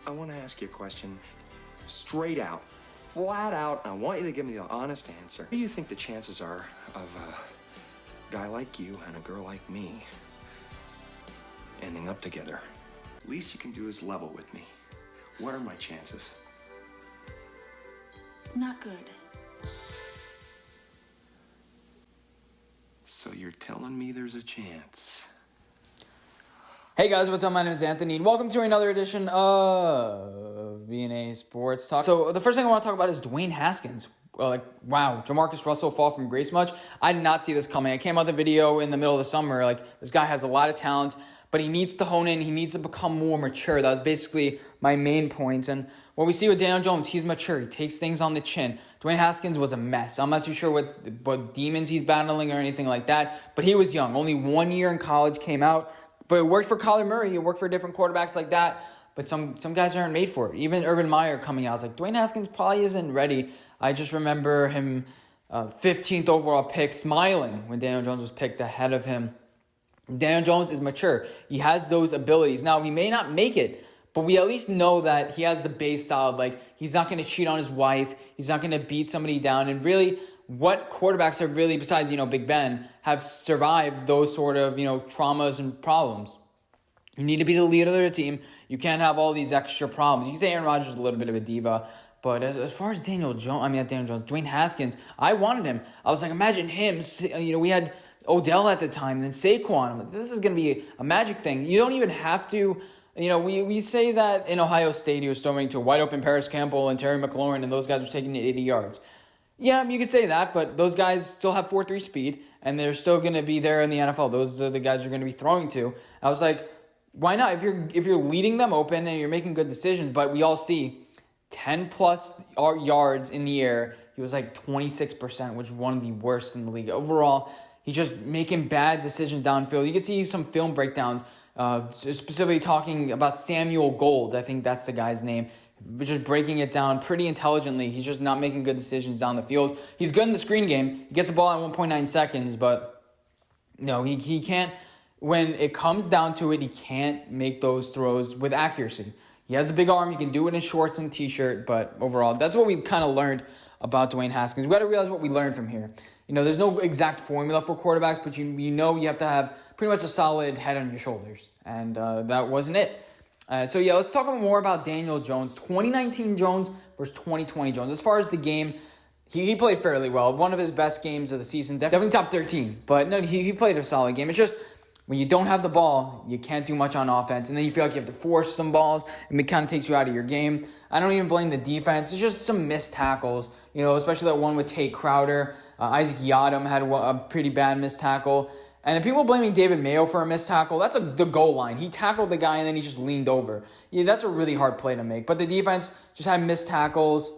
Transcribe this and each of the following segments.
I want to ask you a question straight out, flat out. I want you to give me the honest answer. What do you think the chances are of a guy like you and a girl like me ending up together? Least you can do is level with me. What are my chances? Not good. So you're telling me there's a chance? Hey guys, what's up? My name is Anthony, and welcome to another edition of B&A Sports Talk. So the first thing I want to talk about is Dwayne Haskins. Wow, Jamarcus Russell fall from grace much? I did not see this coming. I came out the video in the middle of the summer. This guy has a lot of talent, but he needs to hone in. He needs to become more mature. That was basically my main point. And what we see with Daniel Jones, he's mature. He takes things on the chin. Dwayne Haskins was a mess. I'm not too sure what demons he's battling or anything like that, but he was young. Only 1 year in college, came out. But it worked for Kyler Murray. It worked for different quarterbacks like that. But some guys aren't made for it. Even Urban Meyer coming out, I was like, Dwayne Haskins probably isn't ready. I just remember him 15th overall pick, smiling when Daniel Jones was picked ahead of him. Daniel Jones is mature. He has those abilities. Now, he may not make it, but we at least know that he has the base solid. He's not going to cheat on his wife. He's not going to beat somebody down. And really, what quarterbacks have really, besides, Big Ben, have survived those sort of, traumas and problems? You need to be the leader of the team. You can't have all these extra problems. You can say Aaron Rodgers is a little bit of a diva, but as far as Dwayne Haskins, I wanted him. I was like, imagine him. We had Odell at the time, and then Saquon. I'm like, this is going to be a magic thing. You don't even have to. We say that in Ohio State he was throwing to wide open Paris Campbell and Terry McLaurin, and those guys were taking it 80 yards. Yeah, you could say that, but those guys still have 4.3 speed, and they're still going to be there in the NFL. Those are the guys you're going to be throwing to. I was like, why not? If you're leading them open and you're making good decisions, but we all see 10-plus yards in the air, he was like 26%, which is one of the worst in the league. Overall, he's just making bad decisions downfield. You can see some film breakdowns, specifically talking about Samuel Gold. I think that's the guy's name. Just breaking it down pretty intelligently. He's just not making good decisions down the field. He's good in the screen game. He gets the ball in 1.9 seconds, but no, he can't. When it comes down to it, he can't make those throws with accuracy. He has a big arm. He can do it in shorts and t-shirt, but overall, that's what we kind of learned about Dwayne Haskins. We got to realize what we learned from here. There's no exact formula for quarterbacks, but you have to have pretty much a solid head on your shoulders, and that wasn't it. Let's talk more about Daniel Jones. 2019 Jones versus 2020 Jones. As far as the game, he played fairly well. One of his best games of the season. Definitely top 13. But no, he played a solid game. It's just when you don't have the ball, you can't do much on offense. And then you feel like you have to force some balls, and it kind of takes you out of your game. I don't even blame the defense. It's just some missed tackles, especially that one with Tate Crowder. Isaac Yiadom had a pretty bad missed tackle. And the people blaming David Mayo for a missed tackle, that's the goal line. He tackled the guy and then he just leaned over. Yeah, that's a really hard play to make. But the defense just had missed tackles.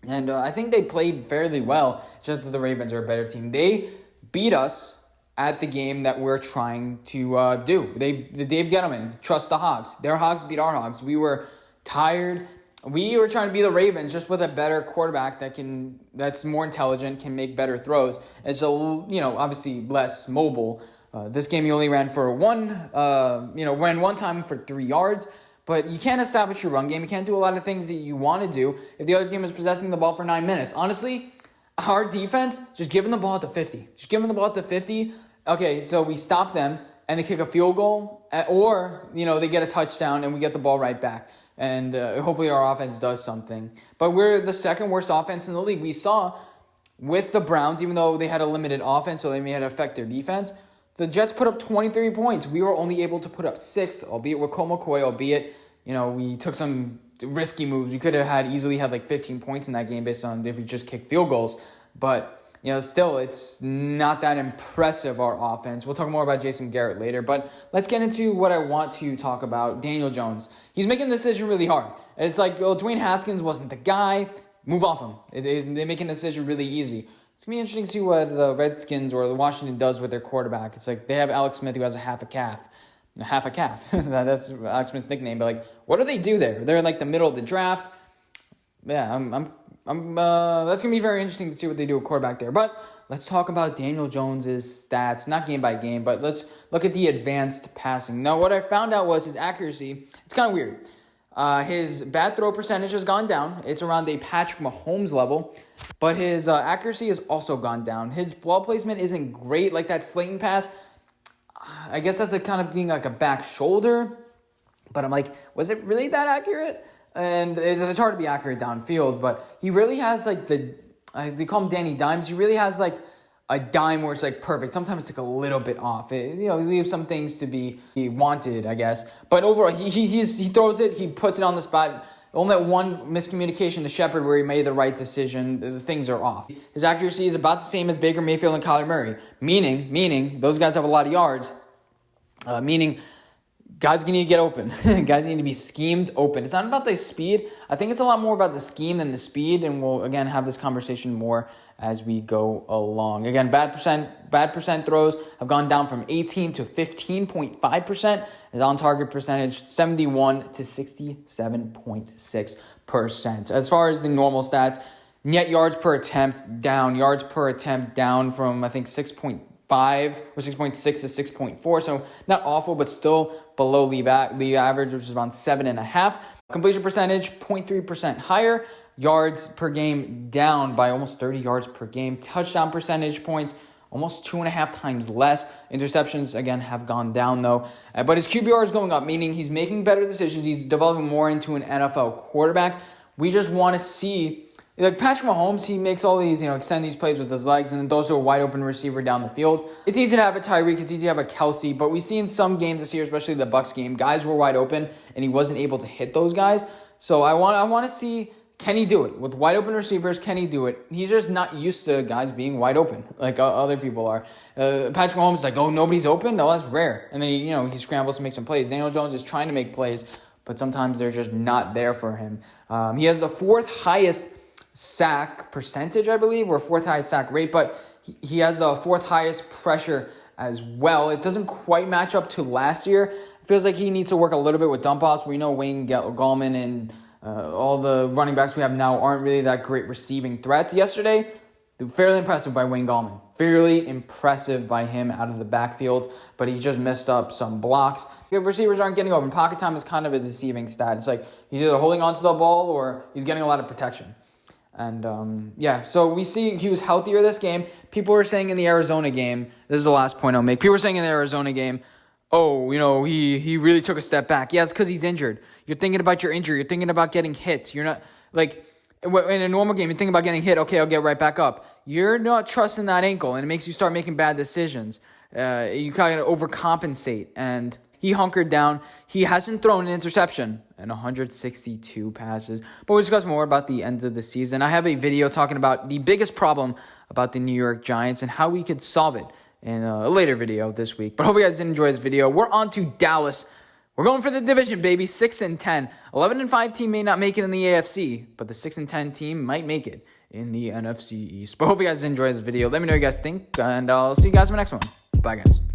And I think they played fairly well. Just that the Ravens are a better team. They beat us at the game that we're trying to do. The Dave Gettleman, trust the Hogs. Their Hogs beat our Hogs. We were tired. We were trying to be the Ravens just with a better quarterback that's more intelligent, can make better throws. And so, obviously less mobile. This game he only ran ran one time for 3 yards. But you can't establish your run game. You can't do a lot of things that you want to do if the other team is possessing the ball for 9 minutes. Honestly, our defense, just giving the ball at the 50. Just giving the ball at the 50. Okay, so we stop them and they kick a field goal. Or, they get a touchdown and we get the ball right back. And hopefully our offense does something. But we're the second worst offense in the league. We saw with the Browns, even though they had a limited offense, so they may have affect their defense, the Jets put up 23 points. We were only able to put up 6, albeit with Colt McCoy, albeit, we took some risky moves. We could have easily had 15 points in that game based on if we just kicked field goals. But, still, it's not that impressive, our offense. We'll talk more about Jason Garrett later. But let's get into what I want to talk about, Daniel Jones. He's making the decision really hard. It's like, Dwayne Haskins wasn't the guy. Move off him. They're making the decision really easy. It's going to be interesting to see what the Redskins or the Washington does with their quarterback. It's like they have Alex Smith who has a half a calf. That's Alex Smith's nickname. But, what do they do there? They're in, the middle of the draft. Yeah, that's going to be very interesting to see what they do with quarterback there. But let's talk about Daniel Jones's stats, not game by game, but let's look at the advanced passing. Now, what I found out was his accuracy. It's kind of weird. His bad throw percentage has gone down. It's around a Patrick Mahomes level, but his accuracy has also gone down. His ball placement isn't great, like that Slayton pass. I guess that's kind of being like a back shoulder, but I'm like, was it really that accurate? And it's hard to be accurate downfield, but he really has like they call him Danny Dimes. He really has like a dime where it's like perfect. Sometimes it's like a little bit off. He leaves some things to be wanted, I guess. But overall, he throws it. He puts it on the spot. Only that one miscommunication to Shepard where he made the right decision. The things are off. His accuracy is about the same as Baker Mayfield and Kyler Murray. Meaning those guys have a lot of yards. Meaning guys need to get open. Guys need to be schemed open. It's not about the speed. I think it's a lot more about the scheme than the speed. And we'll, again, have this conversation more as we go along. Again, bad percent throws have gone down from 18 to 15.5%. His on-target percentage, 71 to 67.6%. As far as the normal stats, net yards per attempt down. Yards per attempt down from, I think, 6.5 or 6.6 to 6.4. So not awful, but still below league average, which is around 7.5. Completion percentage, 0.3% higher. Yards per game down by almost 30 yards per game. Touchdown percentage points, almost 2.5 times less. Interceptions, again, have gone down, though. But his QBR is going up, meaning he's making better decisions. He's developing more into an NFL quarterback. We just want to see, like Patrick Mahomes, he makes all these, extend these plays with his legs, and then those are a wide open receiver down the field. It's easy to have a Tyreek, it's easy to have a Kelsey, but we see in some games this year, especially the Bucs game, guys were wide open, and he wasn't able to hit those guys. So I want to see, can he do it? With wide open receivers, can he do it? He's just not used to guys being wide open like other people are. Patrick Mahomes is like, oh, nobody's open? No, that's rare. And then he scrambles to make some plays. Daniel Jones is trying to make plays, but sometimes they're just not there for him. He has the fourth highest sack percentage, I believe, or fourth highest sack rate, but he has the fourth highest pressure as well. It doesn't quite match up to last year. It feels like he needs to work a little bit with dump offs. We know Wayne Gallman and all the running backs we have now aren't really that great receiving threats. Yesterday, fairly impressive by Wayne Gallman. Fairly impressive by him out of the backfield, but he just messed up some blocks. If receivers aren't getting open, pocket time is kind of a deceiving stat. It's like he's either holding onto the ball or he's getting a lot of protection. And, so we see he was healthier this game. People were saying in the Arizona game, this is the last point I'll make. People were saying in the Arizona game, he really took a step back. Yeah, it's because he's injured. You're thinking about your injury. You're thinking about getting hit. You're not, like, in a normal game, you're thinking about getting hit. Okay, I'll get right back up. You're not trusting that ankle, and it makes you start making bad decisions. You kind of overcompensate, and he hunkered down. He hasn't thrown an interception in 162 passes. But we'll discuss more about the end of the season. I have a video talking about the biggest problem about the New York Giants and how we could solve it in a later video this week. But hope you guys did enjoy this video. We're on to Dallas. We're going for the division, baby. 6-10. 11-5 team may not make it in the AFC, but the 6-10 team might make it in the NFC East. But hope you guys enjoyed this video. Let me know what you guys think, and I'll see you guys in the next one. Bye, guys.